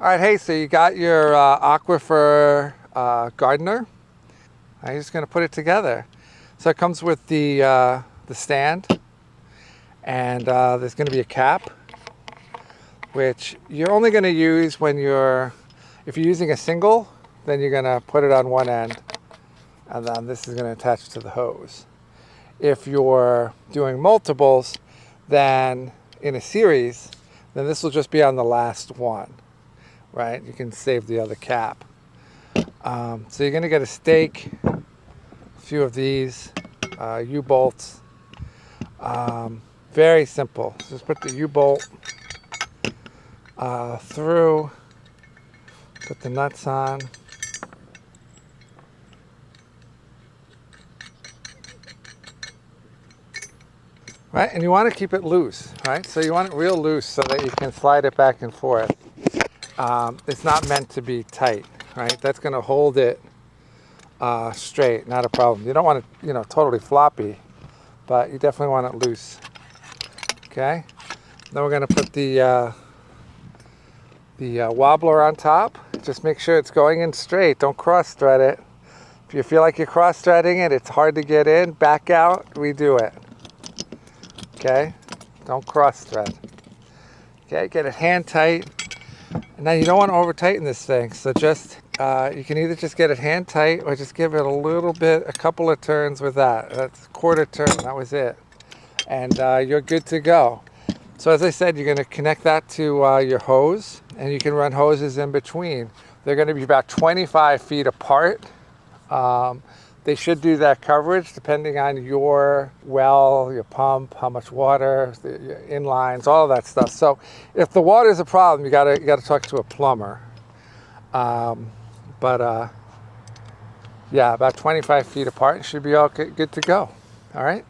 All right, hey, so you got your Aquifer gardener. I'm just going to put it together. So it comes with the stand, and there's going to be a cap, which you're only going to use when if you're using a single, then you're going to put it on one end, and then this is going to attach to the hose. If you're doing multiples, then in a series, then this will just be on the last one. Right, you can save the other cap. So you're going to get a stake, a few of these U-bolts. Very simple. So just put the U-bolt through, put the nuts on. Right, and you want to keep it loose, right? So you want it real loose so that you can slide it back and forth. It's not meant to be tight, right? That's going to hold it straight, not a problem. You don't want it, totally floppy, but you definitely want it loose. Okay. Then we're going to put the wobbler on top. Just make sure it's going in straight. Don't cross thread it. If you feel like you're cross threading it, it's hard to get in. Back out. Redo it. Okay. Don't cross thread. Okay. Get it hand tight. And now you don't want to over tighten this thing, so just you can either just get it hand tight or just give it a couple of turns with that. That's a quarter turn, that was it. And you're good to go. So as I said, you're going to connect that to your hose, and you can run hoses in between. They're going to be about 25 feet apart. They should do that coverage depending on your well, your pump, how much water, your inlines, all of that stuff. So if the water is a problem, you gotta talk to a plumber. Yeah, about 25 feet apart, it should be all good to go. All right.